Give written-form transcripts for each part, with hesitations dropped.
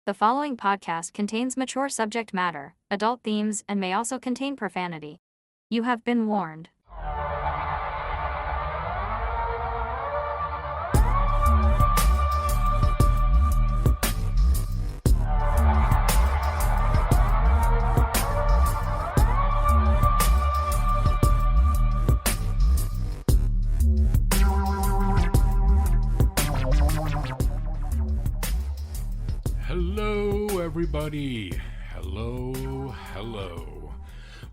The following podcast contains mature subject matter, adult themes, and may also contain profanity. You have been warned. Hello, everybody. Hello.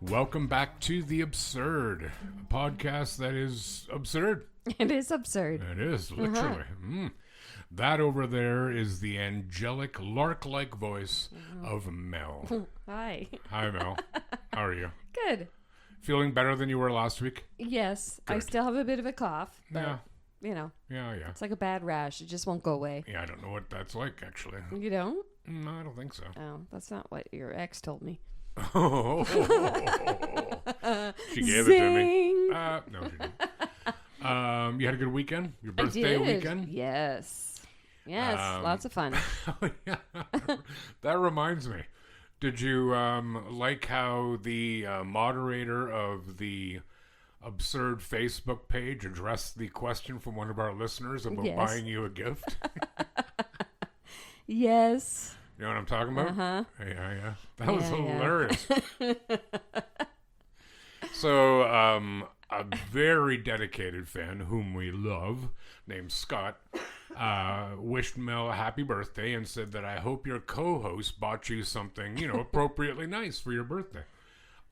Welcome back to The Absurd, a podcast that is absurd. It is absurd. It is, literally. That over there is the angelic, lark-like voice of Mel. Hi. Hi, Mel. How are you? Good. Feeling better than you were last week? Yes. I Good. still have a bit of a cough. But, Yeah. You know, Yeah. it's like a bad rash. It just won't go away. Yeah, I don't know what that's like, actually. You don't? No, I don't think so. Oh, that's not what your ex told me. She gave it to me. Zing! No, she didn't. You had a good weekend? Your I birthday did. weekend? Yes. Yes. Lots of fun. Oh, yeah. That reminds me. Did you like how the moderator of the absurd Facebook page addressed the question from one of our listeners about Yes. buying you a gift? Yes. You know what I'm talking about? Uh-huh. Yeah. That was Yeah. hilarious. So, a very dedicated fan whom we love, named Scott, wished Mel a happy birthday and said that I hope your co-host bought you something, appropriately nice for your birthday.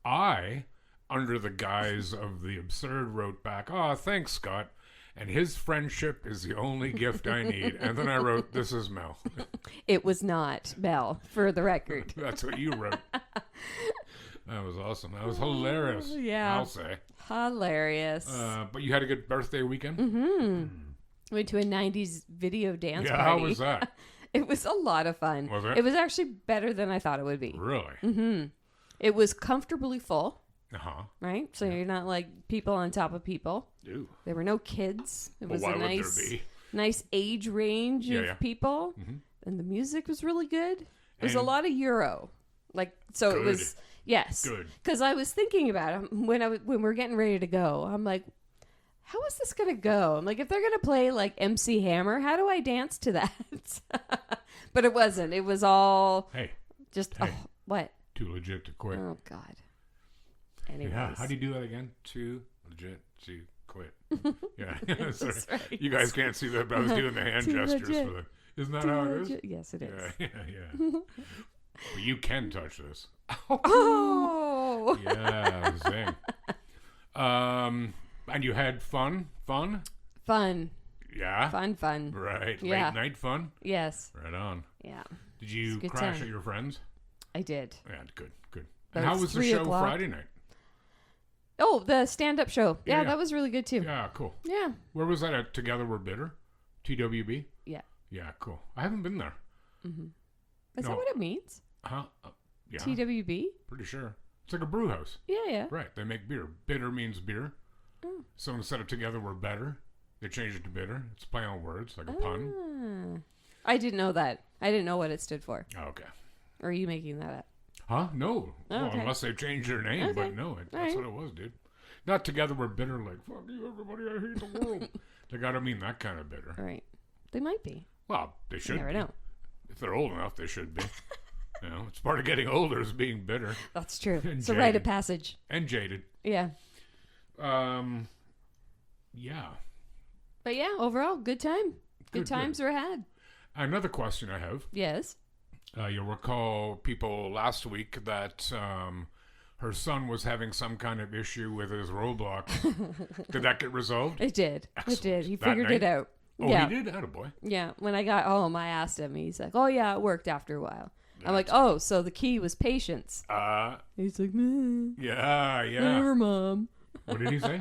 I, under the guise of the absurd, wrote back, "Oh, thanks, Scott. And his friendship is the only gift I need." And then I wrote, "This is Mel." It was not Mel, for the record. That's what you wrote. That was awesome. That was hilarious. Yeah. I'll say. Hilarious. But you had a good birthday weekend? Went to a 90s video dance Yeah, party. how was that? It was a lot of fun. Was it? It was actually better than I thought it would be. Really? It was comfortably full, Uh-huh. right? So you're not like people on top of people. Ew. There were no kids. It was Why a would nice, there be? nice age range Yeah, of yeah. people, and the music was really good. It was a And- lot of Euro, like so. Good. It was yes, Good. Because I was thinking about it when we're getting ready to go. I'm like, how is this gonna go? I'm like, if they're gonna play like MC Hammer, how do I dance to that? But it wasn't. It was all Hey, just Hey. what? too legit to quit. Oh God. Anyways. Yeah, how do you do that again? Too legit to quit. Yeah, sorry. That's right. You guys can't see that, but I was doing the hand Too gestures legit. for the. Isn't that how it is? Yes, it is. Yeah. But you can touch this. Oh. Yeah, zing. And you had fun? Fun. Yeah. Fun. Right. Yeah. Late night fun? Yes. Right on. Yeah. Did It's you a good crash time. at your friends? I did. Yeah, good. But And how it's was the 3 show o'clock. Friday night? Oh, the stand-up show. Yeah. Yeah, that was really good too. Yeah, cool. Yeah. Where was that at? Together We're Bitter? TWB? Yeah. Yeah, cool. I haven't been there. Is No. that what it means? Huh? Yeah, TWB? pretty sure. It's like a brew house. Yeah. Right, they make beer. Bitter means beer. Oh. So instead of Together We're Better, they changed it to bitter. It's play on words, like a pun. Ah. I didn't know that. I didn't know what it stood for. Oh, okay. Or are you making that up? Huh? No. Well, okay. unless they changed their name, Okay. but no, that's Alright. what it was, dude. Not Together We're Bitter, like, fuck you, everybody, I hate the world. They gotta mean that kind of bitter. All right. They might be. Well, they should You never be. know. If they're old enough, they should be. It's part of getting older is being bitter That's true. And It's a rite jaded. of passage. and jaded. Yeah. Yeah. But yeah, overall, good time. Good, Good times were had. Another question I have. Yes. You'll recall people last week that her son was having some kind of issue with his Roblox. Did that get resolved? It did. Excellent. It did. He That figured it night? out. Oh, yeah. he did? Attaboy. Yeah. When I got home, I asked him. He's like, "Oh yeah, it worked after a while." I'm like, "Oh, so the key was patience." He's like, "Meh, Yeah. whatever, mom. What did he say?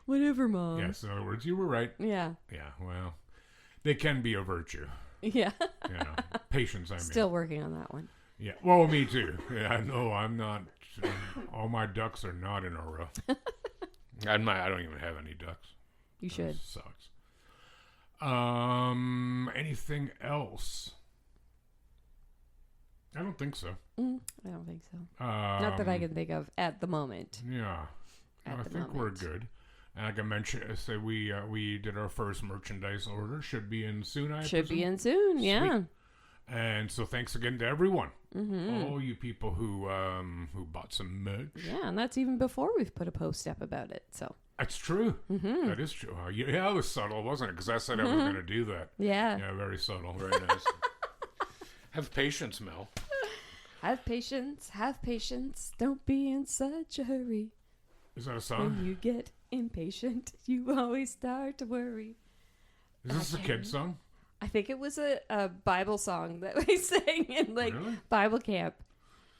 Whatever, mom." Yes, in other words, you were right. Yeah. Yeah, well, they can be a virtue. Yeah. Patience, I mean. Still working on that one. Yeah, well, me too. Yeah, no, I'm not. All my ducks are not in a row. I don't even have any ducks. You should. That sucks. Anything else? I don't think so. I don't think so. Not that I can think of at the moment. Yeah. I think we're good. And like I mentioned, we did our first merchandise order. Should be in soon, I Should presume. be in soon, yeah. Sweet. And so thanks again to everyone. All you people who bought some merch. Yeah, and that's even before we've put a post up about it. So That's true. That is true. Yeah, it was subtle, wasn't it? Because I said I was going to do that. yeah. Yeah, very subtle. Very nice. Have patience, Mel. Have patience, don't be in such a hurry. Is that a song? When you get impatient, you always start to worry. Is this a kid's song? I think it was a Bible song that we sang in Really? Bible camp.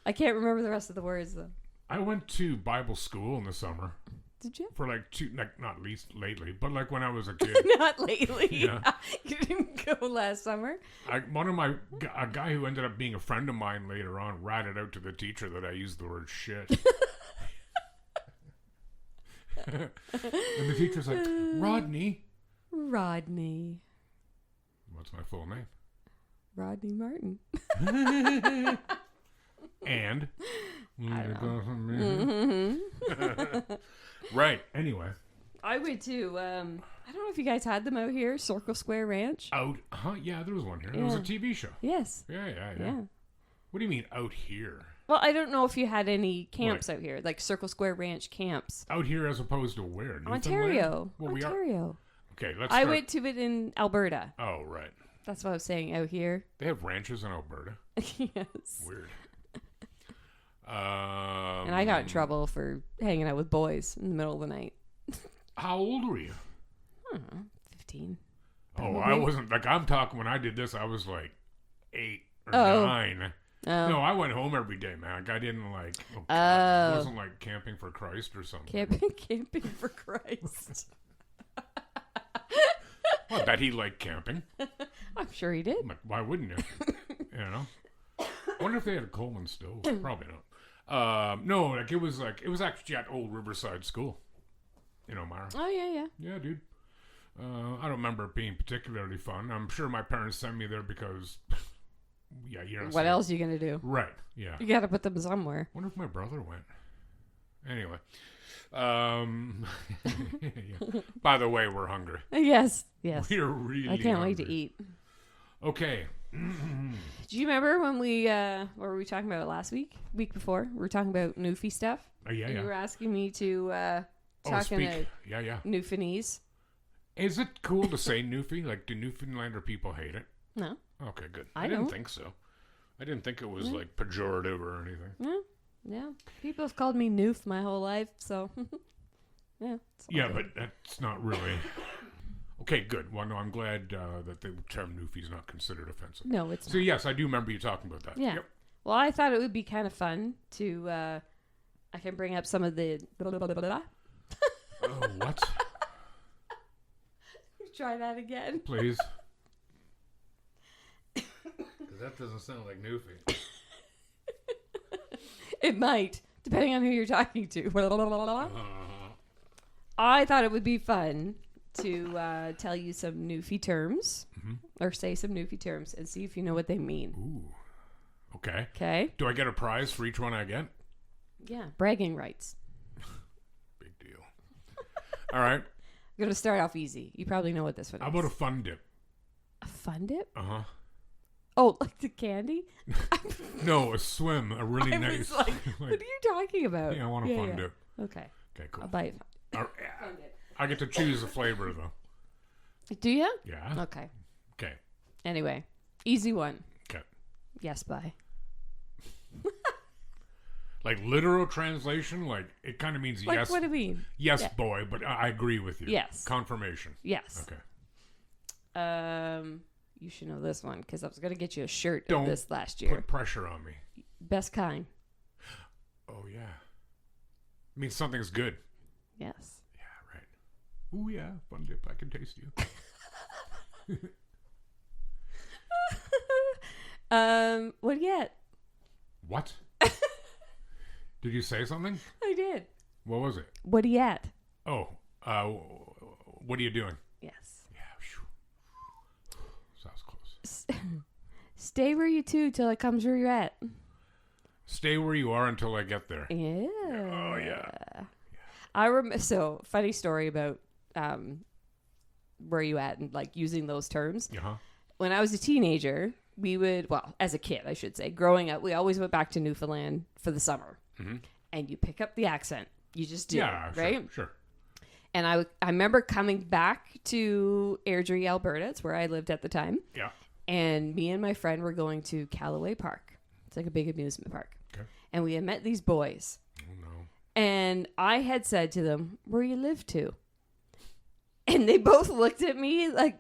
I can't remember the rest of the words though. I went to Bible school in the summer Did you? for not least lately, but like when I was a kid. Not lately. Yeah. You didn't go last summer. A guy who ended up being a friend of mine later on ratted out to the teacher that I used the word shit. And the teacher's like, Rodney. What's my full name? Rodney Martin. And? Mm-hmm. Right. Anyway. I went to, I don't know if you guys had them out here, Circle Square Ranch. Out? Yeah, there was one here. It was a TV show. Yes. Yeah. Yeah. What do you mean out here? Well, I don't know if you had any camps out here, like Circle Square Ranch camps. Out here as opposed to where? Newfoundland? Ontario. Well, Ontario. Okay, let's I start. went to it in Alberta. Oh, right. That's what I was saying, out here. They have ranches in Alberta. Yes. Weird. And I got in trouble for hanging out with boys in the middle of the night. How old were you? I don't know, 15. Oh, I wasn't. Like, I'm talking when I did this, I was like 8 or 9. Oh. No, I went home every day, man. Like, I didn't like. It wasn't like camping for Christ or something. Camping for Christ. Well, I bet he liked camping. I'm sure he did. Like, why wouldn't you? You know. I wonder if they had a Coleman stove. Probably not. No, it was actually at Old Riverside School. You know, Myra. Oh, yeah. Yeah, dude. I don't remember it being particularly fun. I'm sure my parents sent me there because. Yeah, you know. What else are you going to do? Right. Yeah. You got to put them somewhere. Wonder if my brother went. Anyway. Yeah. By the way, we're hungry. Yes. We're really I can't hungry. wait to eat. Okay. Do you remember when what were we talking about it last week? Week before? We were talking about Newfie stuff. Yeah. You were asking me to talk in a Yeah. Newfoundlandese. Is it cool to say Newfie? Like, do Newfoundlander people hate it? No. Okay, good. I didn't don't. think so. I didn't think it was like pejorative or anything. No. Yeah. People have called me Noof my whole life, so yeah. Yeah, but that's not really. Okay, good. Well, no, I'm glad that the term Newfie is not considered offensive. No, it's So not. yes, I do remember you talking about that. Yeah. Yep. Well, I thought it would be kind of fun to I can bring up some of the Oh, what? Try that again. Please. Because that doesn't sound like Newfie. It might, depending on who you're talking to. I thought it would be fun to tell you some Newfie terms, or say some Newfie terms, and see if you know what they mean. Ooh. Okay. Okay? Do I get a prize for each one I get? Yeah, bragging rights. Big deal. All right. I'm going to start off easy. You probably know what this one How is. about a fun dip? A fun dip? Uh-huh. Oh, like the candy? No, a swim. A really I nice. was like, what are you talking about? Yeah, I want a fun dip. Okay. Okay, cool. I'll buy it. All right. I get to choose the flavor, though. Do you? Yeah. Okay. Okay. Anyway, easy one. Okay. Yes, bye. Like literal translation, like it kind of means Like, yes. what do you mean? Yes, Yeah. boy, but I agree with you. Yes. Confirmation. Yes. Okay. You should know this one because I was going to get you a shirt Don't of this last year. Put pressure on me. Best kind. Oh yeah. It means something's good. Yes. Yeah, right. Ooh yeah, fun dip. I can taste you. What do you get? What? Did you say something? I did. What was it? What do you at? Oh, what are you doing? Yes. Yeah. Phew. Sounds close. Stay where you two till it comes where you're at. Stay where you are until I get there. Yeah. Oh, yeah. I remember. So, funny story about where you at and like using those terms. Uh-huh. When I was a teenager, we would, well, as a kid, I should say, growing up, we always went back to Newfoundland for the summer. Mm-hmm. And you pick up the accent. You just do, Yeah, right? Sure. And I remember coming back to Airdrie, Alberta. It's where I lived at the time. Yeah. And me and my friend were going to Callaway Park. It's like a big amusement park. Okay. And we had met these boys. Oh, no. And I had said to them, where you live to? And they both looked at me like,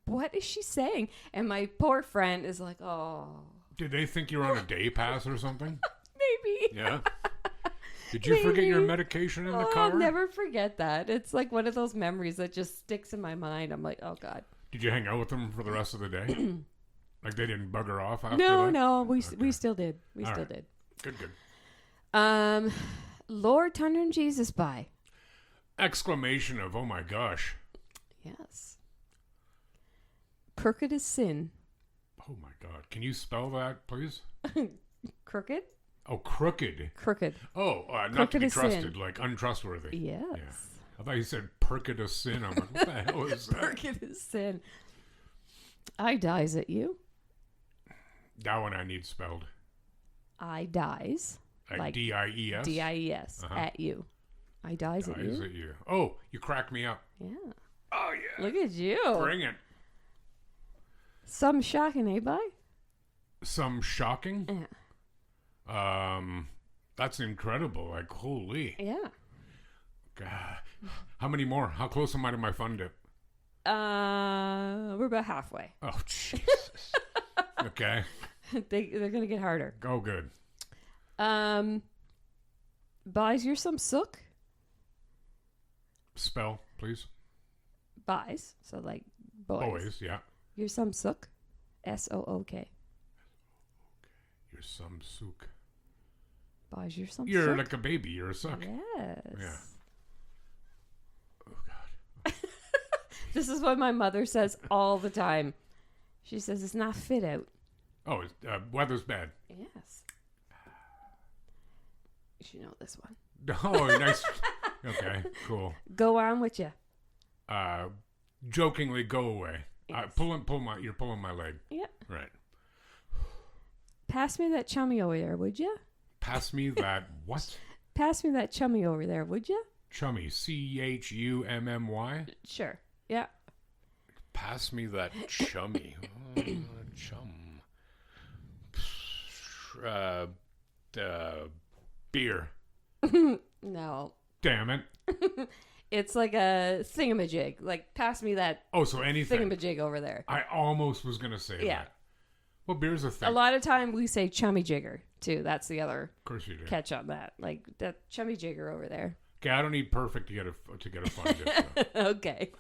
what is she saying? And my poor friend is like, oh. Did they think you were on a day pass or something? Maybe. Yeah. Did you forget your medication in the car? I'll never forget that. It's like one of those memories that just sticks in my mind. I'm like, oh, God. Did you hang out with them for the rest of the day? Like they didn't bugger off after No, that? no. We still did. We All still right. did. Good. Lord, Thunder, and Jesus by. Exclamation of, oh my gosh. Yes. Crooked as sin. Oh my God. Can you spell that, please? Crooked? Oh, crooked. Crooked. Oh, not to Crooked be as trusted, sin. like untrustworthy. Yes. Yeah. I thought you said perked as sin. I'm like, what the hell is that? Crooked as sin. I dies at you. That one I need spelled. I dies. Like D-I-E-S? D-I-E-S. Uh-huh. At you. I dies at Dies you. at you. Oh, you crack me up. Yeah. Oh, yeah. Look at you. Bring it. Some shocking, eh, bye? Some shocking? Yeah. That's incredible. Like, holy. Yeah. God. How many more? How close am I to my fun dip? We're about halfway. Oh, Jesus. Okay. They're gonna get harder. Oh, good. Buys, you're some sook. Spell, please. Buys, so like boys. Boys, yeah. You're some sook. S-O-O-K. You're some sook. Buys, you're some You're sook. like a baby. You're a suck. Yes. Yeah. Oh, God. This is what my mother says all the time. She says it's not fit out. Oh, weather's bad. Yes. You should know this one. Oh, nice. Okay, cool. Go on with you. Jokingly, go away. Yes. You're pulling my leg. Yep. Right. Pass me that chummy over there, would you? Pass me that what? Pass me that chummy over there, would you? Chummy. C-H-U-M-M-Y? Sure. Yeah. Pass me that chummy. Chum. Beer. No. Damn it. It's like a thingamajig. Like, pass me that Oh, so anything. thingamajig over there. I almost was going to say Yeah. that. Well, beer's a thing. A lot of time we say chummy jigger, too. That's the other Of course you do. catch on that. Like, that chummy jigger over there. Okay, I don't need perfect to get a fun dip. So. Okay.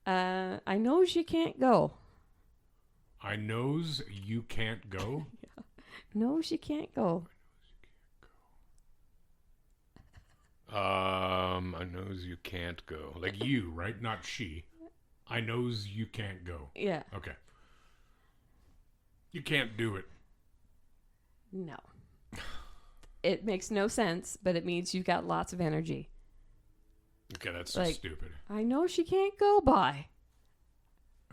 I knows you can't go. I knows you can't go. Knows you can't go. I knows you can't go. Like you, right? Not she. I knows you can't go. Yeah. Okay. You can't do it. No. It makes no sense, but it means you've got lots of energy. Okay, that's Like, just stupid. I know she can't go by.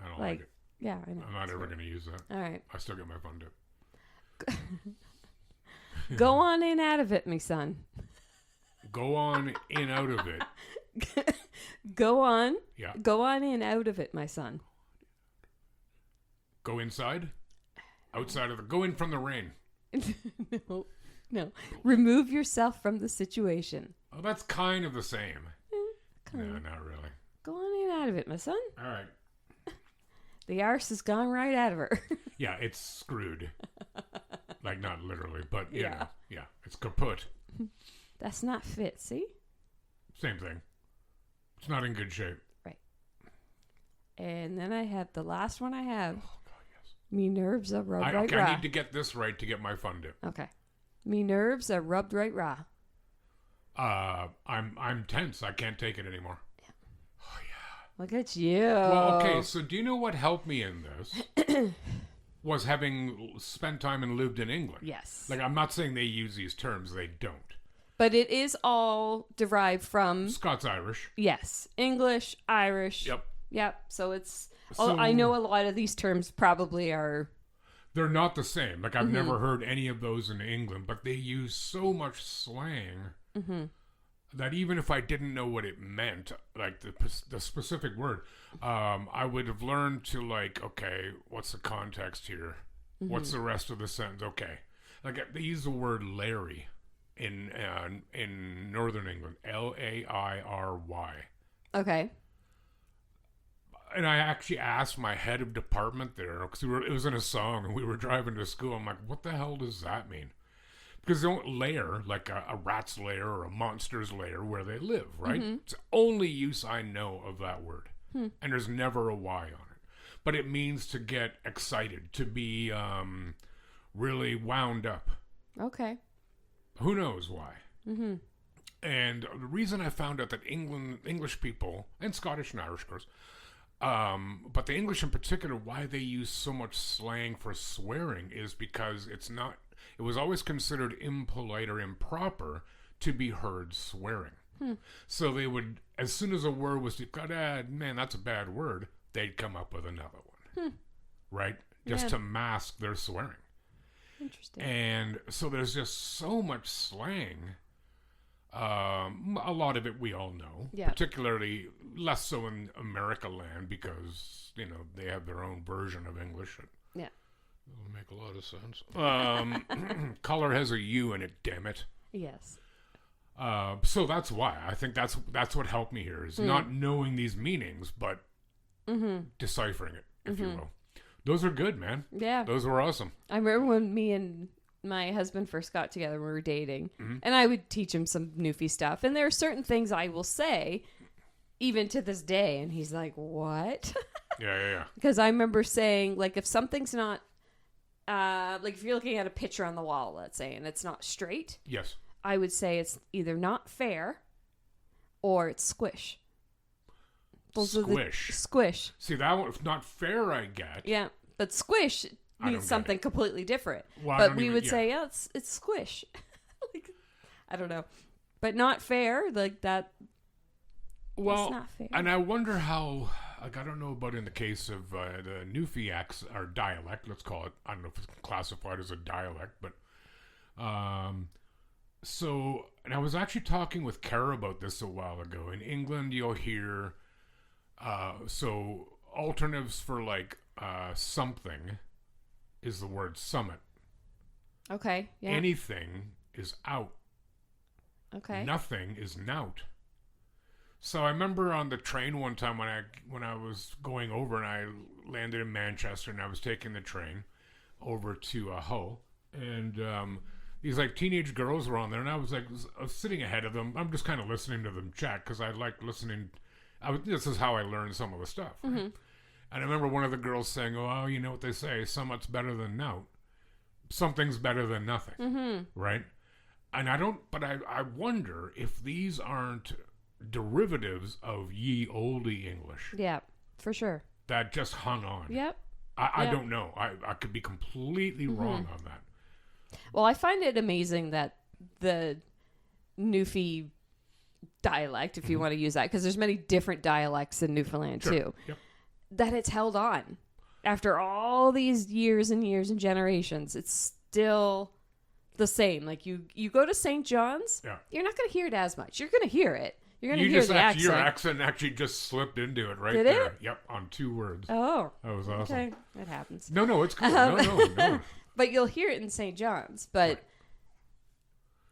I don't like it. Yeah, I know. I'm not ever going to use that. All right. I still get my fun dip. Go on in out of it, me son. Go on in out of it. Go on. Yeah. Go on in out of it, my son. Go inside? Outside of the... Go in from the rain. No. No. Remove yourself from the situation. Oh, that's kind of the same. No, Kind of. not really. Go on in out of it, my son. All right. The arse has gone right out of her. Yeah, it's screwed. Like, not literally, but, you Yeah. know. Yeah, it's kaput. That's not fit, see? Same thing. It's not in good shape. And then I have the last one I have. Oh, God, yes. Me nerves are rubbed right Okay, raw. I need to get this right to get my fun dip. Okay. Me nerves are rubbed right raw. I'm tense. I can't take it anymore. Yeah. Oh, yeah. Look at you. Well, okay, so do you know what helped me in this? Was having spent time and lived in England. Yes. Like, I'm not saying they use these terms, they don't. But it is all derived from... Scots-Irish. Yes. English, Irish. Yep. Yep. So it's... So, I know a lot of these terms probably are... They're not the same. Like, I've never heard any of those in England, but they use so much slang that even if I didn't know what it meant, like the specific word, I would have learned to, like, okay, what's the context here? What's the rest of the sentence? Okay. Like, they use the word Larry in Northern England. Lairy. Okay. And I actually asked my head of department there, because it was in a song, and we were driving to school. I'm like, what the hell does that mean? Because they don't lair, like a rat's lair or a monster's lair, where they live, right? It's the only use I know of that word. And there's never a Y on it. But it means to get excited, to be really wound up. Okay. Who knows why? And the reason I found out that English people, and Scottish and Irish, of course, but the English in particular, why they use so much slang for swearing is because it was always considered impolite or improper to be heard swearing. So they would, as soon as a word was, man, that's a bad word, they'd come up with another one. Right? Just to mask their swearing. Interesting. And so there's just so much slang. A lot of it we all know, particularly less so in America land because, they have their own version of English. Yeah. It'll make a lot of sense. Color has a U in it, damn it. Yes. So that's why. I think that's what helped me here is not knowing these meanings, but deciphering it, if you will. Those are good, man. Yeah. Those were awesome. I remember when me and my husband first got together when we were dating, and I would teach him some Newfie stuff. And there are certain things I will say, even to this day, and he's like, what? Yeah. Because I remember saying, like, if something's not, like, if you're looking at a picture on the wall, let's say, and it's not straight, Yes. I would say it's either not fair or it's squish. Squish. Squish. See, that one, if not fair, I get. Yeah, but squish means something completely different. Well, but we would say, yeah, it's squish. Like, I don't know. But not fair, like that. Well, it's not fair. And I wonder how, like, I don't know about in the case of the Newfie accent, or dialect, let's call it. I don't know if it's classified as a dialect, but, so, and I was actually talking with Kara about this a while ago. In England, you'll hear, so alternatives for, like, something is the word summit. Okay, yeah. Anything is out. Okay. Nothing is nout. So I remember on the train one time when I was going over and I landed in Manchester and I was taking the train over to Hull, and these like teenage girls were on there, and I was sitting ahead of them. I'm just kind of listening to them chat because I like listening. This is how I learned some of the stuff. Right? And I remember one of the girls saying, "Oh, you know what they say? Summit's better than nout. Something's better than nothing." Right? And I wonder if these aren't derivatives of ye olde English. Yeah, for sure. That just hung on. Yep. I don't know. I could be completely wrong on that. Well, I find it amazing that the Newfie dialect, if you want to use that, because there's many different dialects in Newfoundland too, that it's held on. After all these years and years and generations, it's still the same. Like you go to St. John's, you're not going to hear it as much. You're going to hear it. You're going to hear the accent. Your accent actually just slipped into it right Did there. It? Yep, on 2 words. Oh. That was awesome. Okay, that happens. No, it's cool. No. But you'll hear it in St. John's, but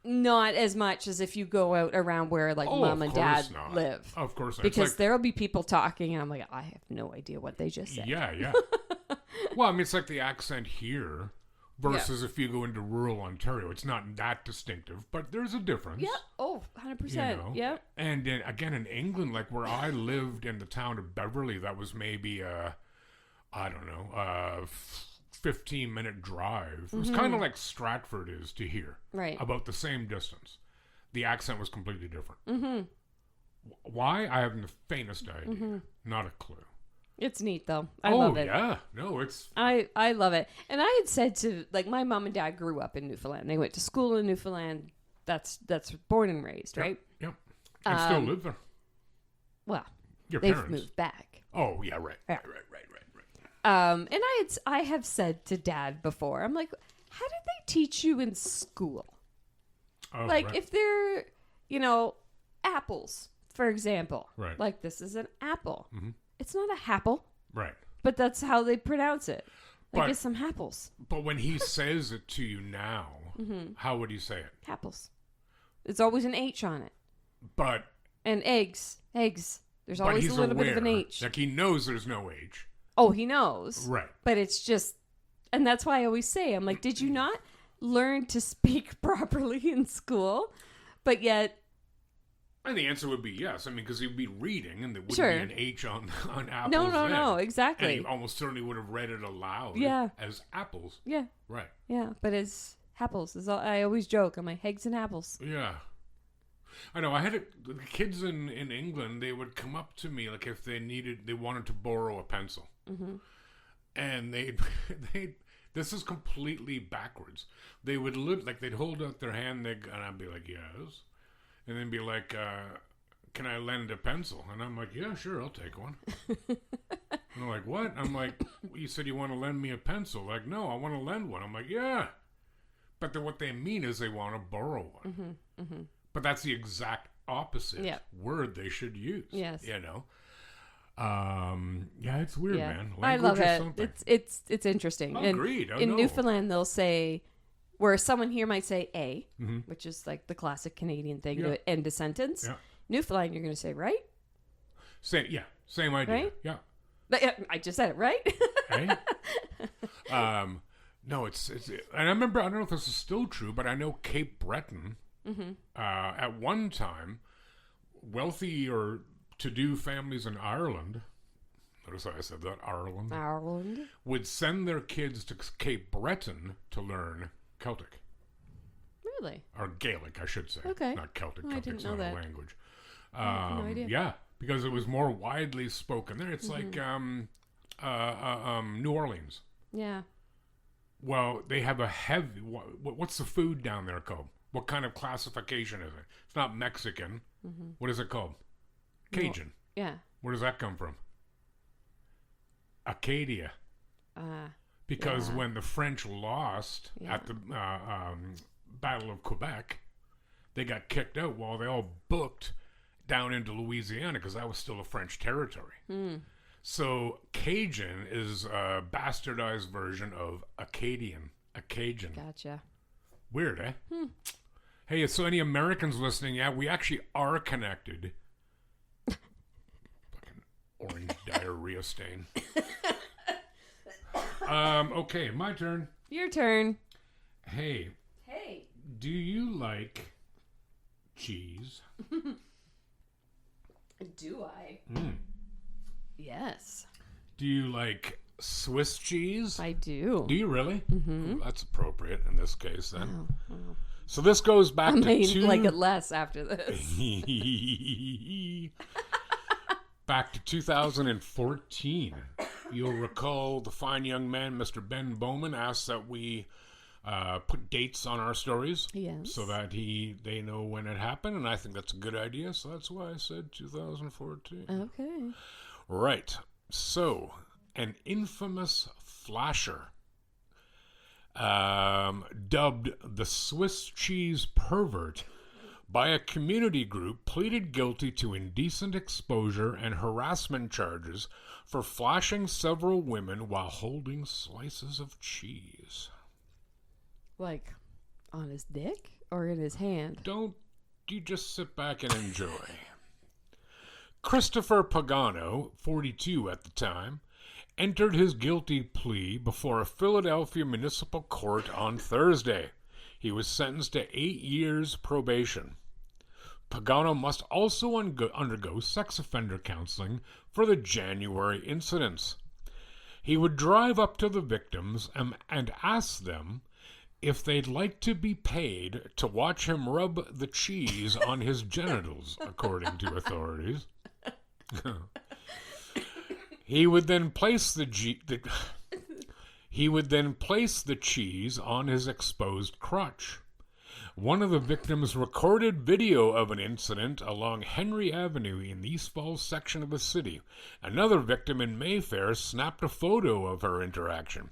not as much as if you go out around where like mom and dad live. Of course not. Because there'll be people talking and I'm like, I have no idea what they just said. Yeah. Well, I mean, it's like the accent here versus if you go into rural Ontario. It's not that distinctive, but there's a difference. Yeah. Oh, 100%. You know? Yeah. And then, again, in England, like where I lived in the town of Beverly, that was maybe a 15-minute drive. It was kind of like Stratford is to here. Right. About the same distance. The accent was completely different. Why? I have the faintest idea. Not a clue. It's neat though. I love it. Yeah. No, it's... I love it. And I had said to, like, my mom and dad grew up in Newfoundland. They went to school in Newfoundland. That's born and raised, right? Yep. And still live there. Well, Your they've parents. moved back. Oh, yeah, right. Yeah. Right. And I have said to dad before, I'm like, how did they teach you in school? Oh, Like, right. if they're, apples, for example. Right. Like, this is an apple. Mhm. It's not a happle, Right. but that's how they pronounce it. Like, But- it's some happles. But when he says it to you now, how would he say it? Happles. It's always an H on it. But And eggs. There's but always he's a little aware. bit of an H. Like, he knows there's no H. Oh, he knows. Right. But it's just, and that's why I always say, I'm like, did you not learn to speak properly in school? But yet, And the answer would be yes. I mean, because he'd be reading, and there wouldn't Sure. be an H on apples. no, then. exactly. And he almost certainly would have read it aloud Yeah. as apples. Yeah, Right. yeah. But it's apples. I always joke. I'm like, eggs and apples. Yeah. I know. I had the kids in England, they would come up to me, like, if they wanted to borrow a pencil. Mm-hmm. And they'd this is completely backwards. They would they'd hold out their hand, and I'd be like, yes. And then be like, can I lend a pencil? And I'm like, yeah, sure, I'll take one. And they're like, what? I'm like, you said you want to lend me a pencil. Like, no, I want to lend one. I'm like, yeah. But then what they mean is they want to borrow one. But that's the exact opposite word they should use. Yes. Yeah, it's weird, Yeah. man. I love Language is it. something. It's interesting. And Agreed. I in know. Newfoundland, they'll say, where someone here might say a, Mhm. which is like the classic Canadian thing Yeah. to end a sentence. Yeah. Newfoundland, you're going to say right. Same idea. Right? Yeah. But, I just said it right. Hey? No, it's and I remember, I don't know if this is still true, but I know Cape Breton, at one time, wealthy or to-do families in Ireland, notice how I said that, Ireland. would send their kids to Cape Breton to learn Celtic. Really? Or Gaelic, I should say. Okay. Not Celtic. Oh, I Celtic's didn't know not that. a language. No idea. Yeah, because it was more widely spoken there. It's like New Orleans. Yeah. Well, they have a heavy... What's the food down there called? What kind of classification is it? It's not Mexican. What is it called? Cajun. Yeah. Where does that come from? Acadia. Because Yeah. when the French lost Yeah. at the Battle of Quebec, they got kicked out while they all booked down into Louisiana because that was still a French territory. So Cajun is a bastardized version of Acadian. A Cajun. Gotcha. Weird, eh? Hey, so any Americans listening, yeah, we actually are connected. Fucking orange diarrhea stain. Okay, my turn. Your turn. Hey, Hey. do you like cheese? Do I? Mm. Yes. Do you like Swiss cheese? I do. Do you really? Ooh, that's appropriate in this case, then. Oh. So this goes back I to may two... like it less after this. Back to 2014. You'll recall the fine young man, Mr. Ben Bowman, asked that we put dates on our stories. Yes. So that they know when it happened, and I think that's a good idea, so that's why I said 2014. Okay. Right. So, an infamous flasher, dubbed the Swiss cheese pervert by a community group, pleaded guilty to indecent exposure and harassment charges for flashing several women while holding slices of cheese. Like on his dick or in his hand? Don't you just sit back and enjoy. Christopher Pagano, 42 at the time, entered his guilty plea before a Philadelphia municipal court on Thursday. He was sentenced to 8 years probation. Pagano must also undergo sex offender counseling for the January incidents. He would drive up to the victims and ask them if they'd like to be paid to watch him rub the cheese on his genitals, according to authorities. He would then place the cheese on his exposed crotch. One of the victims recorded video of an incident along Henry Avenue in the East Falls section of the city. Another victim in Mayfair snapped a photo of her interaction.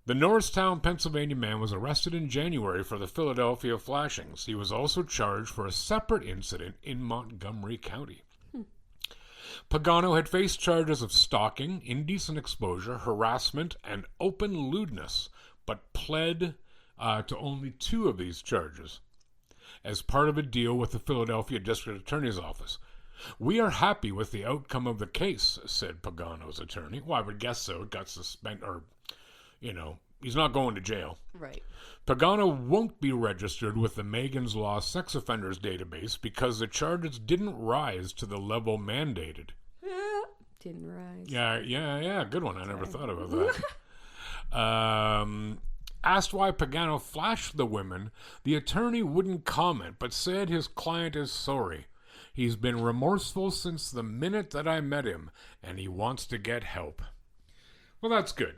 The Norristown, Pennsylvania man was arrested in January for the Philadelphia flashings. He was also charged for a separate incident in Montgomery County. Pagano had faced charges of stalking, indecent exposure, harassment, and open lewdness, but pled to only 2 of these charges as part of a deal with the Philadelphia District Attorney's Office. "We are happy with the outcome of the case," said Pagano's attorney. Well, I would guess so. It got suspended, or, he's not going to jail. Right. Pagano won't be registered with the Megan's Law sex offenders database because the charges didn't rise to the level mandated. Didn't rise. Yeah. Good one. I never thought about that. Asked why Pagano flashed the women, the attorney wouldn't comment, but said his client is sorry. He's been remorseful since the minute that I met him, and he wants to get help. Well, that's good.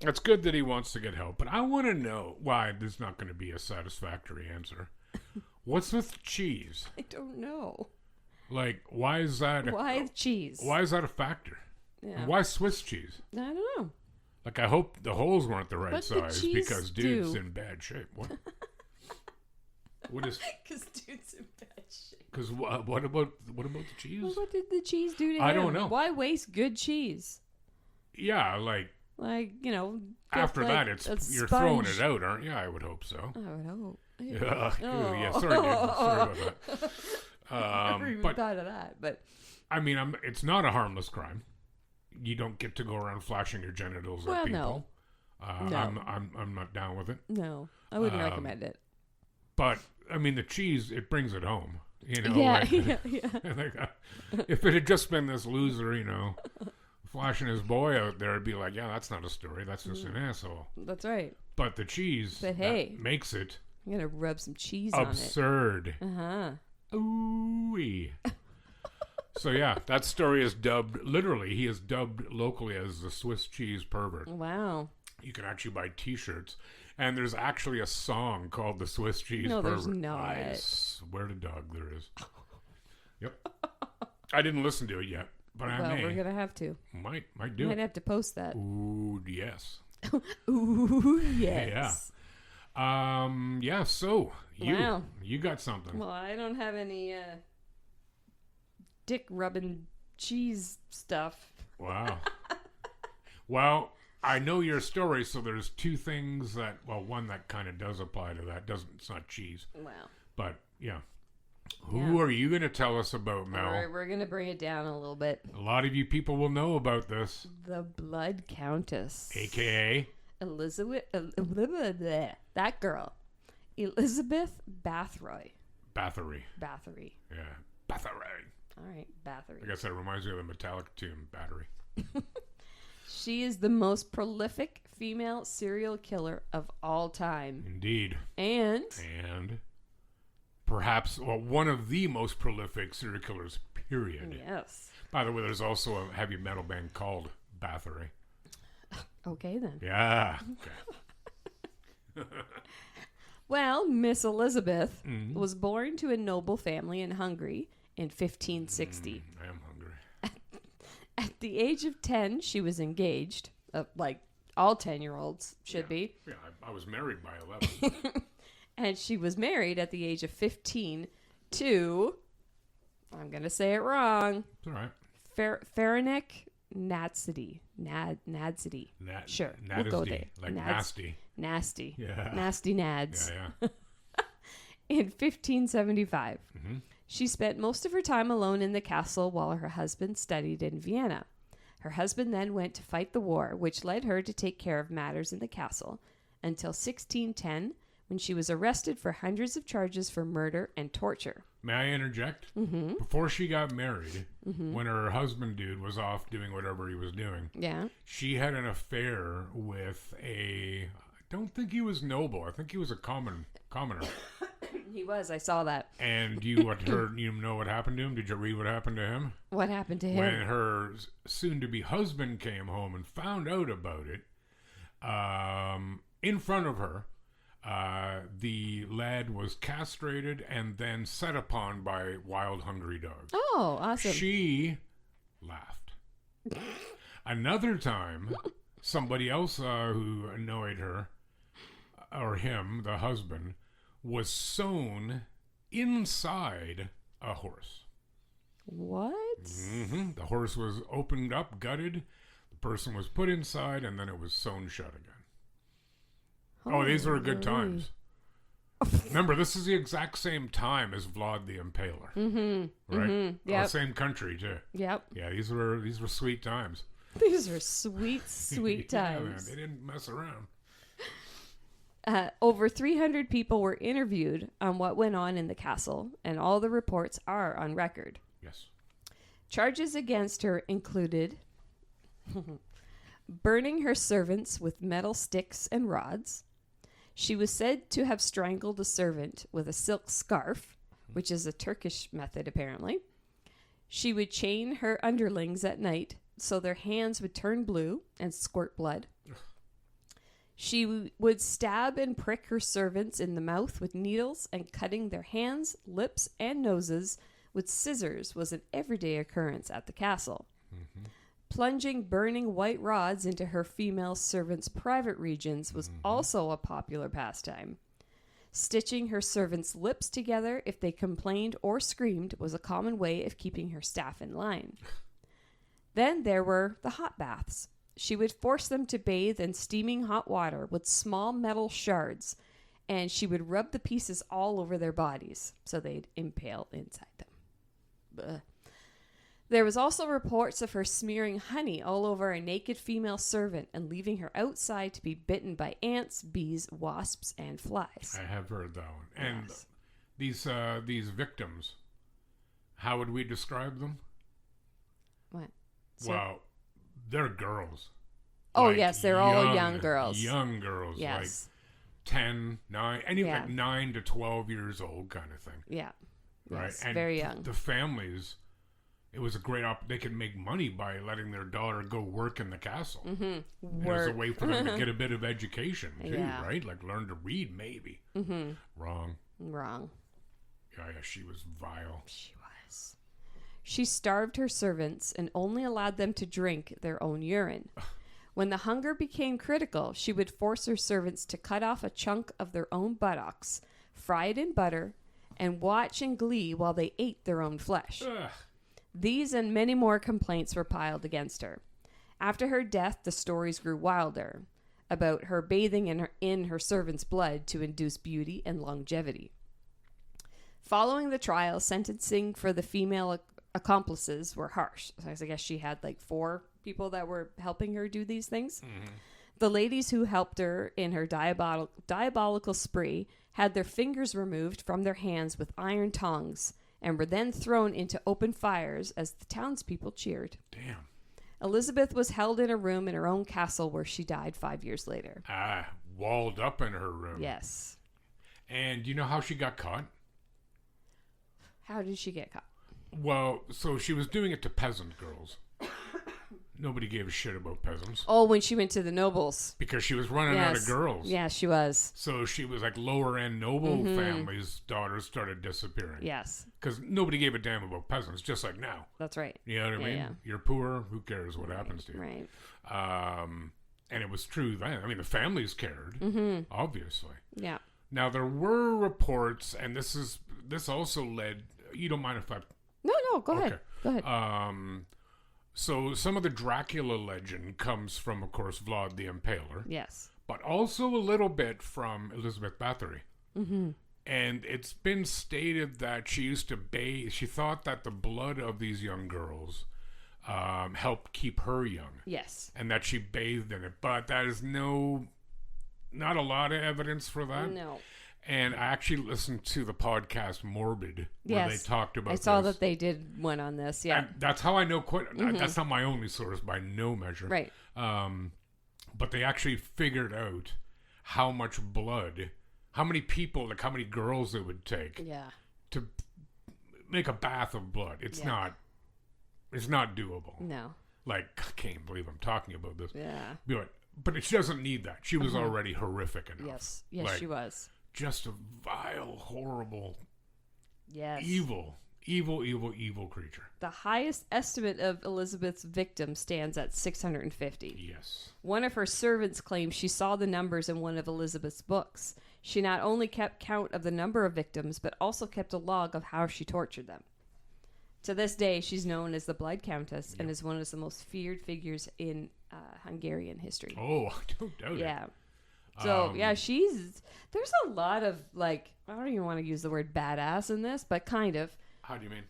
It's good that he wants to get help, but I want to know why there's not going to be a satisfactory answer. What's with cheese? I don't know. Like, why is that? Why cheese? Why is that a factor? Yeah. Why Swiss cheese? I don't know. Like, I hope the holes weren't the right What size the because dude's do? in bad shape. What? What is? Because dude's in bad shape. Because what about the cheese? Well, what did the cheese do to him? I don't know. Why waste good cheese? Yeah, like Get, after like, that, a you're throwing sponge. it out, aren't you? I would hope so. I would hope. Yeah. Oh. Yeah. Sorry, dude. Sorry about that. I never even thought of that, but I mean, it's not a harmless crime. You don't get to go around flashing your genitals at people. No. I'm not down with it. No, I wouldn't recommend it. But I mean, the cheese, it brings it home. Yeah. Like, if it had just been this loser, flashing his boy out there, it'd be like, yeah, that's not a story. That's just an asshole. That's right. But the cheese But hey, that makes it I'm gonna rub some cheese absurd. on it. Ooh-wee. So yeah, that story is dubbed, literally, he is dubbed locally as the Swiss cheese pervert. Wow. You can actually buy t-shirts. And there's actually a song called the Swiss cheese pervert. No, there's not. I swear to dog there is. Yep. I didn't listen to it yet, but I may. We're gonna have to. Might do Might it. have to post that. Ooh, yes. Ooh, yes. Yeah, so Wow. you got something. Well, I don't have any dick rubbing cheese stuff. Wow. Well, I know your story, so there's 2 things that, one that kind of does apply to that. It's not cheese. Wow. But, yeah. Who are you going to tell us about, Mel? We're going to bring it down a little bit. A lot of you people will know about this. The Blood Countess. AKA? Elizabeth. That girl. Elizabeth Bathory. Bathory. Yeah. Bathory. All right, Bathory. I guess that reminds me of the Metallic tune, Battery. She is the most prolific female serial killer of all time. Indeed. And perhaps, one of the most prolific serial killers, period. Yes. By the way, there's also a heavy metal band called Bathory. Okay, then. Yeah. Okay. Well, Miss Elizabeth was born to a noble family in Hungary in 1560. I am hungry. At the age of 10, she was engaged, like all 10-year-olds should be. Yeah, I was married by 11. And she was married at the age of 15 to, I'm going to say it wrong, It's all right. Faranek Nadsity. Sure, we'll go there. Like nasty. Nasty. Yeah. Nasty Nads. Yeah. In 1575. Mm-hmm. She spent most of her time alone in the castle while her husband studied in Vienna. Her husband then went to fight the war, which led her to take care of matters in the castle until 1610, when she was arrested for hundreds of charges for murder and torture. May I interject? Mm-hmm. Before she got married, when her husband dude was off doing whatever he was doing, Yeah. she had an affair with a don't think he was noble. I think he was a commoner. He was. I saw that. And you know what happened to him? Did you read what happened to him? What happened to him? When her soon-to-be husband came home and found out about it, in front of her, the lad was castrated and then set upon by wild, hungry dogs. Oh, awesome. She laughed. Another time, somebody else who annoyed her, or him, the husband, was sewn inside a horse. What? Mm-hmm. The horse was opened up, gutted. The person was put inside, and then it was sewn shut again. Oh, these were good times. Remember, this is the exact same time as Vlad the Impaler. Mm-hmm. Right? Mm-hmm. Yep. Same country, too. Yep. Yeah, these were sweet times. These are sweet, sweet Yeah, man, times. they didn't mess around. Over 300 people were interviewed on what went on in the castle, and all the reports are on record. Yes. Charges against her included burning her servants with metal sticks and rods. She was said to have strangled a servant with a silk scarf, which is a Turkish method apparently. She would chain her underlings at night so their hands would turn blue and squirt blood. She would stab and prick her servants in the mouth with needles, and cutting their hands, lips, and noses with scissors was an everyday occurrence at the castle. Mm-hmm. Plunging burning white rods into her female servants' private regions was also a popular pastime. Stitching her servants' lips together if they complained or screamed was a common way of keeping her staff in line. Then there were the hot baths. She would force them to bathe in steaming hot water with small metal shards, and she would rub the pieces all over their bodies so they'd impale inside them. Blech. There was also reports of her smearing honey all over a naked female servant and leaving her outside to be bitten by ants, bees, wasps, and flies. I have heard that one. And Yes. these victims, how would we describe them? What? So- Well, they're girls. Oh, Like yes, they're all young girls. Young girls, Yes. like 10, 9, anything Yeah. like 9 to 12 years old kind of thing. Yeah. Right? Yes, And very young. the families, it was a great they could make money by letting their daughter go work in the castle. Mm-hmm. And it was a way for them to get a bit of education, too, Yeah. right? Like learn to read, maybe. Mm-hmm. Wrong. Yeah, she was vile. She was. She starved her servants and only allowed them to drink their own urine. When the hunger became critical, she would force her servants to cut off a chunk of their own buttocks, fry it in butter, and watch in glee while they ate their own flesh. Ugh. These and many more complaints were piled against her. After her death, the stories grew wilder about her bathing in her servants' blood to induce beauty and longevity. Following the trial, sentencing for the female accomplices were harsh. So I guess she had like 4 people that were helping her do these things. Mm-hmm. The ladies who helped her in her diabolical spree had their fingers removed from their hands with iron tongs and were then thrown into open fires as the townspeople cheered. Damn. Elizabeth was held in a room in her own castle where she died 5 years later. Walled up in her room. Yes. And you know how she got caught? How did she get caught? Well, so she was doing it to peasant girls. Nobody gave a shit about peasants. Oh, when she went to the nobles. Because she was running out of girls. Yes, she was. So she was like lower end noble families' daughters started disappearing. Yes. Because nobody gave a damn about peasants, just like now. That's right. You know what I mean? Yeah. You're poor, who cares what happens to you? Right. And it was true then. I mean, the families cared, obviously. Yeah. Now, there were reports, and this also led, you don't mind if I... No, go ahead. Go ahead. So some of the Dracula legend comes from, of course, Vlad the Impaler. Yes. But also a little bit from Elizabeth Bathory. Mm-hmm. And it's been stated that she used to bathe. She thought that the blood of these young girls helped keep her young. Yes. And that she bathed in it. But that is not a lot of evidence for that. No. And I actually listened to the podcast Morbid, where they talked about this. I saw that they did one on this, yeah. And that's how I know that's not my only source by no measure. Right. But they actually figured out how much blood, how many people, like how many girls it would take Yeah. to make a bath of blood. It's not doable. No. Like, I can't believe I'm talking about this. Yeah. But she doesn't need that. She was already horrific enough. Yes. Yes, Like, she was. just a vile, horrible, Yes. evil creature. The highest estimate of Elizabeth's victims stands at 650. Yes. One of her servants claims she saw the numbers in one of Elizabeth's books. She not only kept count of the number of victims, but also kept a log of how she tortured them. To this day, she's known as the Blood Countess and is one of the most feared figures in Hungarian history. Oh, I don't doubt it. Yeah. So, there's a lot of, like, I don't even want to use the word badass in this, but kind of. How do you mean?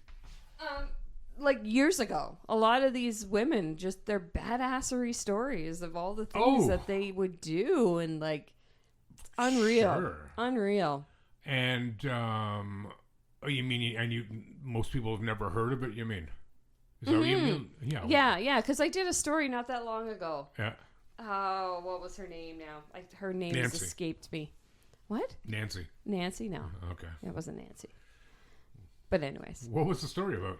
Like, years ago, a lot of these women, just their badassery stories of all the things that they would do, and, like, unreal. Sure. Unreal. And, you mean, most people have never heard of it, you mean? Is that what you mean? Yeah. Yeah, because I did a story not that long ago. Yeah. Oh, what was her name now? Her name has Nancy. escaped me. What? Nancy. Nancy? No. Okay. It wasn't Nancy. But anyways. What was the story about?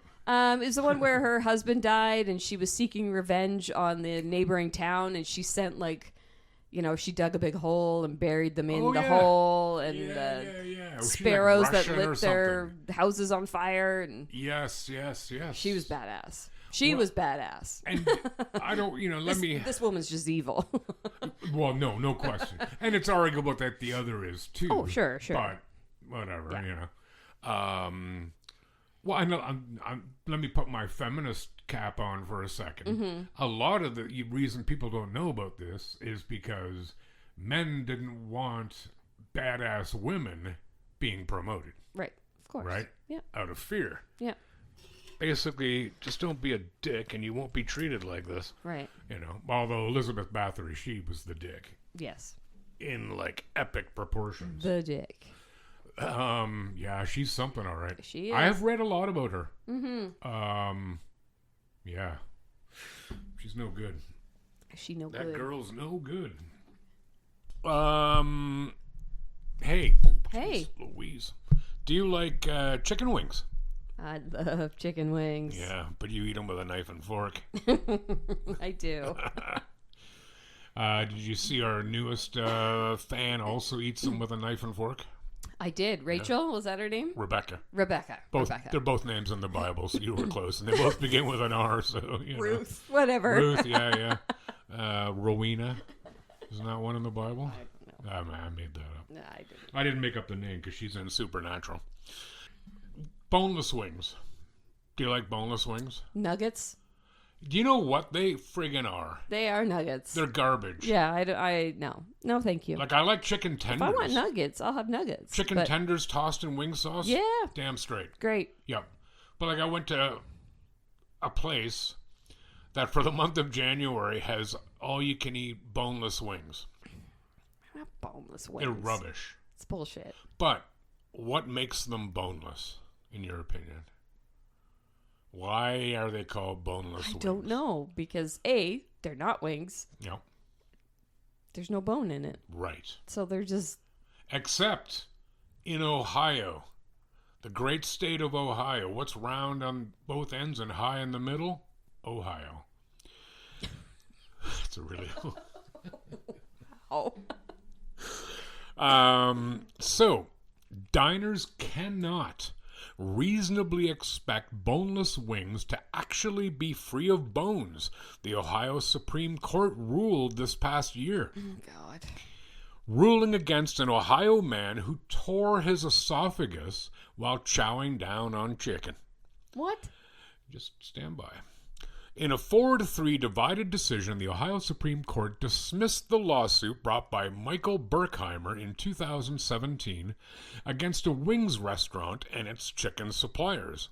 It was the one where her husband died and she was seeking revenge on the neighboring town, and she sent, like, she dug a big hole and buried them in the hole, and sparrows that lit their houses on fire. And Yes. she was badass. She was badass. And I don't, This woman's just evil. Well, no question. And it's arguable that the other is too. Oh, sure. But whatever, Well, I know. Let me put my feminist cap on for a second. A lot of the reason people don't know about this is because men didn't want badass women being promoted. Right. Of course. Right? Yeah. Out of fear. Yeah. Basically, just don't be a dick and you won't be treated like this. Right. Although Elizabeth Bathory, she was the dick. Yes. In, like, epic proportions. The dick. Yeah, she's something, all right. She is. I have read a lot about her. Yeah. She's no good. She no That good. girl's no good. Hey. Hey. Jeez Louise. Do you like chicken wings? I love chicken wings. Yeah, but you eat them with a knife and fork. I do. Did you see our newest fan also eats them with a knife and fork? I did. Rachel, was that her name? Rebecca. Rebecca. They're both names in the Bible, so you were close. And they both begin with an R, so, Ruth. Whatever. Ruth, yeah. Rowena. Isn't that one in the Bible? I don't know. I made that up. No, I didn't. I didn't make up the name because she's in Supernatural. Boneless wings. Do you like boneless wings? Nuggets? Do you know what they friggin' are? They are nuggets. They're garbage. Yeah, no. No, thank you. Like, I like chicken tenders. If I want nuggets, I'll have nuggets. Chicken tenders tossed in wing sauce? Yeah. Damn straight. Great. Yep. But, like, I went to a place that for the month of January has all-you-can-eat boneless wings. They're not boneless wings. They're rubbish. It's bullshit. But what makes them boneless, in your opinion? Why are they called boneless wings? I don't know, because A, they're not wings. No. There's no bone in it. Right. So they're just... Except in Ohio, the great state of Ohio. What's round on both ends and high in the middle? Ohio. That's a really... Oh. So, diners cannot reasonably expect boneless wings to actually be free of bones. The Ohio Supreme Court ruled this past year. Oh, God. Ruling against an Ohio man who tore his esophagus while chowing down on chicken. What? Just stand by. In a 4-3 divided decision, the Ohio Supreme Court dismissed the lawsuit brought by Michael Berkheimer in 2017 against a wings restaurant and its chicken suppliers.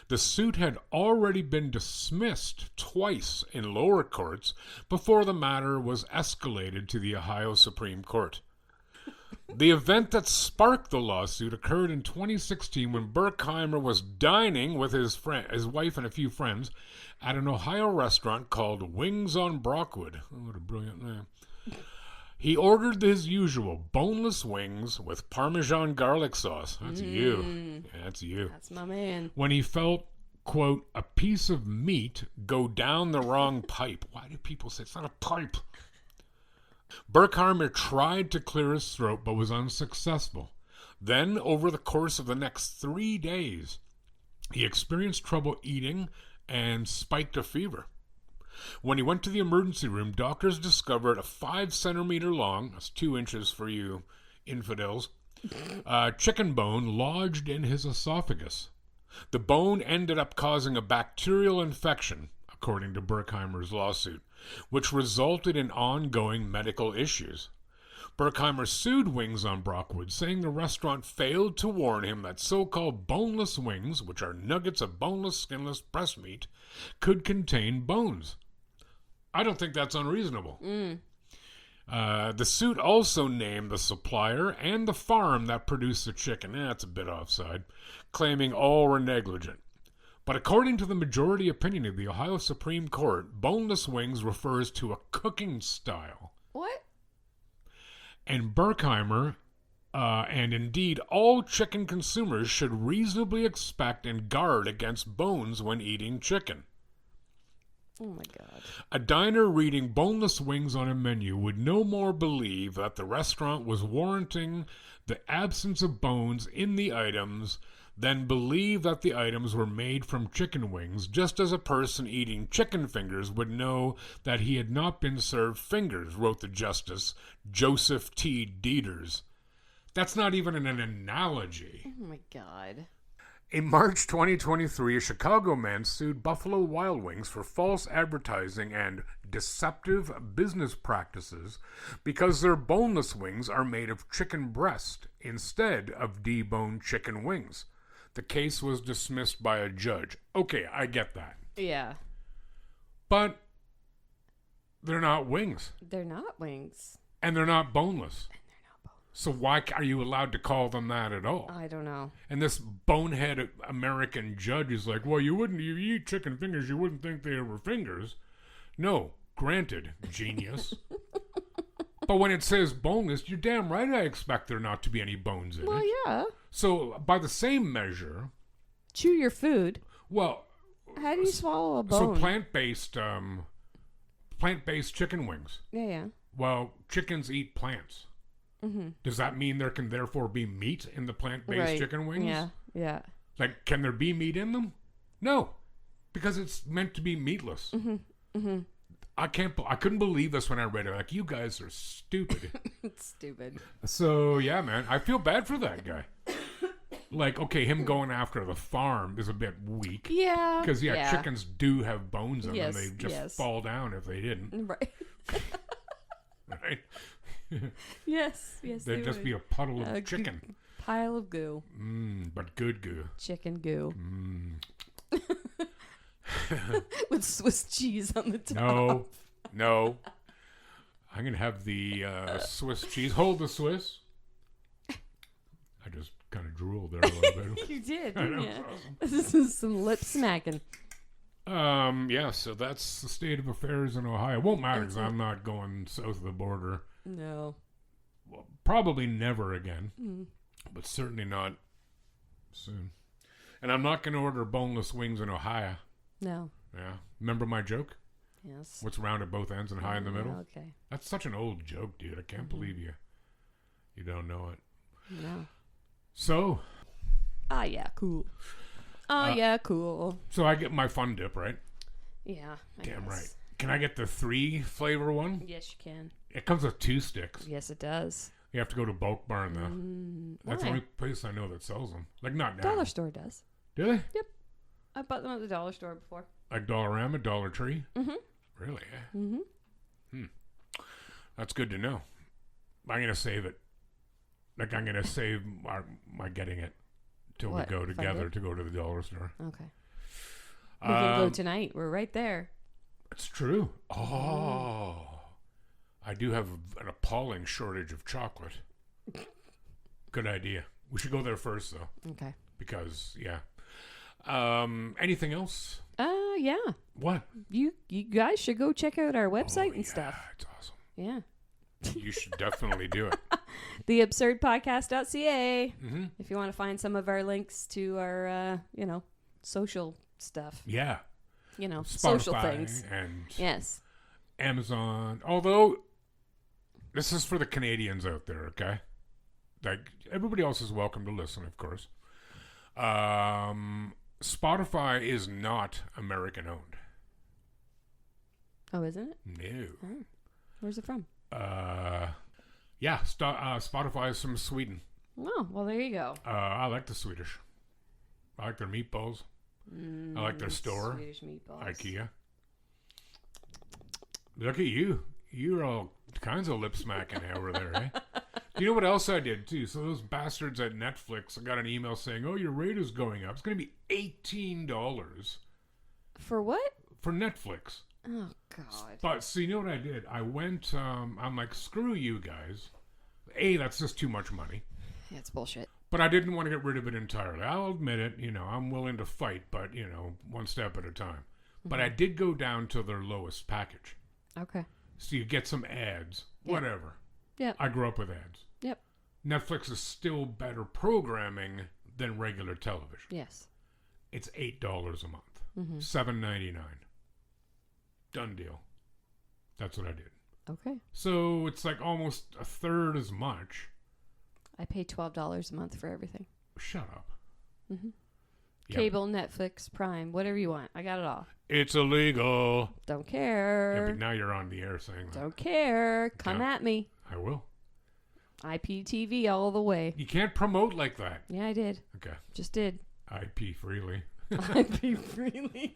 The suit had already been dismissed twice in lower courts before the matter was escalated to the Ohio Supreme Court. The event that sparked the lawsuit occurred in 2016 when Berkheimer was dining with his wife and a few friends at an Ohio restaurant called Wings on Brockwood. Oh, what a brilliant name. He ordered his usual boneless wings with Parmesan garlic sauce. That's you. Yeah, that's you. That's my man. When he felt, quote, a piece of meat go down the wrong pipe. Why do people say it's not a pipe? Berkheimer tried to clear his throat but was unsuccessful. Then, over the course of the next 3 days, he experienced trouble eating and spiked a fever. When he went to the emergency room, doctors discovered a 5 centimeter long, that's 2 inches for you infidels, chicken bone lodged in his esophagus. The bone ended up causing a bacterial infection, according to Berkheimer's lawsuit, which resulted in ongoing medical issues. Berkheimer sued Wings on Brockwood, saying the restaurant failed to warn him that so-called boneless wings, which are nuggets of boneless, skinless breast meat, could contain bones. I don't think that's unreasonable. The suit also named the supplier and the farm that produced the chicken. That's a bit offside, claiming all were negligent. But according to the majority opinion of the Ohio Supreme Court, boneless wings refers to a cooking style. What? And Berkheimer, and indeed all chicken consumers, should reasonably expect and guard against bones when eating chicken. Oh my God. A diner reading boneless wings on a menu would no more believe that the restaurant was warranting the absence of bones in the items than believe that the items were made from chicken wings, just as a person eating chicken fingers would know that he had not been served fingers, wrote the Justice Joseph T. Dieters. That's not even an analogy. Oh my God. In March 2023, a Chicago man sued Buffalo Wild Wings for false advertising and deceptive business practices because their boneless wings are made of chicken breast instead of deboned chicken wings. The case was dismissed by a judge. Okay, I get that. Yeah. But they're not wings. They're not wings. And they're not boneless. So why are you allowed to call them that at all? I don't know. And this bonehead American judge is like, well, you eat chicken fingers, you wouldn't think they were fingers. No, granted, genius. But when it says boneless, you're damn right I expect there not to be any bones in it. Well, yeah. So by the same measure... Chew your food. Well... How do you swallow a bone? So plant-based chicken wings. Yeah. Well, chickens eat plants. Mm-hmm. Does that mean there can therefore be meat in the plant-based chicken wings? Yeah. Like, can there be meat in them? No, because it's meant to be meatless. I couldn't believe this when I read it. Like, you guys are stupid. It's stupid. So, yeah, man, I feel bad for that guy. Like, okay, him going after the farm is a bit weak. Yeah. Because, chickens do have bones in them. Yes, They just fall down if they didn't. Right. Right? Yes, There'd just be a puddle of chicken. Pile of goo. But good goo. Chicken goo. With Swiss cheese on the top. No. I'm going to have the Swiss cheese. Hold the Swiss. I just kind of drooled there a little bit. You did, I know, didn't you? awesome. This is some lip smacking. Yeah, so that's the state of affairs in Ohio. It won't matter because I'm not going south of the border. No. Well, probably never again, but certainly not soon. And I'm not going to order boneless wings in Ohio. No. Yeah. Remember my joke? Yes. What's round at both ends and high in the middle? Okay. That's such an old joke, dude. I can't believe you don't know it. No. So. Yeah, cool. Yeah, cool. So I get my fun dip, right? Yeah. I Damn guess. right. Can I get the 3 flavor one? Yes, you can. It comes with 2 sticks. Yes, it does. You have to go to Bulk Barn, though. That's the why? only place I know that sells them. Like, not now. Dollar store does. Do they? Yep. I bought them at the dollar store before. Like Dollarama, Dollar Tree? Mm-hmm. Really? That's good to know. I'm going to save it. Like, I'm going to save my getting it till we go together to go to the dollar store. Okay. We can go tonight. We're right there. It's true. Oh. I do have an appalling shortage of chocolate. Good idea. We should go there first, though. Okay. Because, yeah. Anything else? Yeah. What? You guys should go check out our website and stuff. It's awesome. Yeah. You should definitely do it. theabsurdpodcast.ca Mm-hmm. if you want to find some of our links to our, social stuff. Yeah. Social Spotify things. and Yes. Amazon. Although, this is for the Canadians out there, okay? Like, everybody else is welcome to listen, of course. Spotify is not American owned. Oh, isn't it? No. Oh. Where's it from? Spotify is from Sweden. Oh, well, there you go. I like the Swedish. I like their meatballs. I like their store. Swedish meatballs. IKEA. Look at you. You're all kinds of lip smacking over there, eh? Do you know what else I did, too? So those bastards at Netflix, I got an email saying, oh, your rate is going up. It's going to be $18. For what? For Netflix. Oh, God. But, so you know what I did? I went, I'm like, screw you guys. A, that's just too much money. Yeah, it's bullshit. But I didn't want to get rid of it entirely. I'll admit it, I'm willing to fight, but, one step at a time. Mm-hmm. But I did go down to their lowest package. Okay. So you get some ads, whatever. Yep. I grew up with ads. Yep. Netflix is still better programming than regular television. Yes. It's $8 a month. Mm-hmm. $7.99. Done deal. That's what I did. Okay. So it's like almost a third as much. I pay $12 a month for everything. Shut up. Mm-hmm. Yep. Cable, Netflix, Prime, whatever you want. I got it all. It's illegal. Don't Yeah, care. but now you're on the air saying that. Don't care. Come Yeah. at me. I will. IPTV all the way. You can't promote like that. Yeah, I did. Okay. Just did. IP freely. IP freely.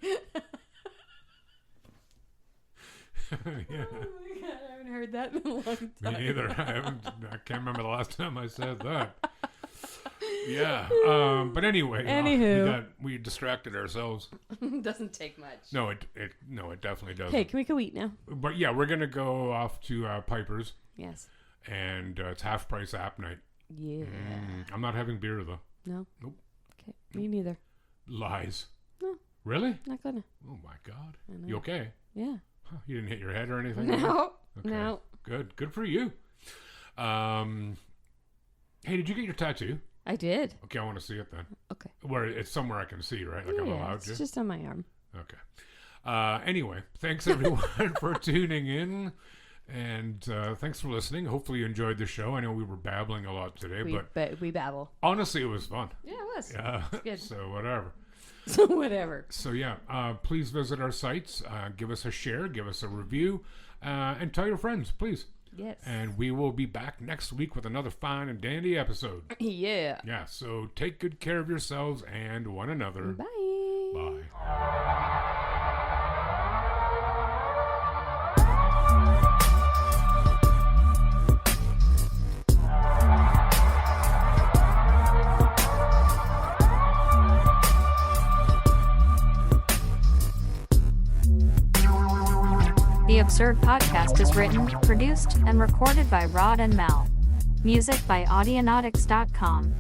Yeah. Oh my God, I haven't heard that in a long time. Me neither. I can't remember the last time I said that. Yeah. But anyway, Anywho. we distracted ourselves. Doesn't take much. No, it definitely doesn't. Hey, can we go eat now? But yeah, we're gonna go off to Piper's, Yes. and it's half price app night. Yeah. I'm not having beer though. No? Nope. Okay. Me neither. Lies. No. Really? Not gonna. Oh my God. I know. You okay? Yeah. Huh, you didn't hit your head or anything? No. Okay. No. Good for you. Hey, did you get your tattoo? I did. Okay, I want to see it then. Okay. Where it's somewhere I can see, right? Like I'm allowed to. It's just on my arm. Okay. Anyway, thanks everyone for tuning in, and thanks for listening. Hopefully you enjoyed the show. I know we were babbling a lot today, but We babble. honestly, it was fun. Yeah, it was. Yeah. It's good. So whatever. So whatever. So yeah, please visit our sites. Give us a share. Give us a review, and tell your friends, please. Yes. And we will be back next week with another fine and dandy episode. Yeah. Yeah. So take good care of yourselves and one another. Bye. Bye. The Absurd Podcast is written, produced, and recorded by Rod and Mel. Music by Audionautics.com.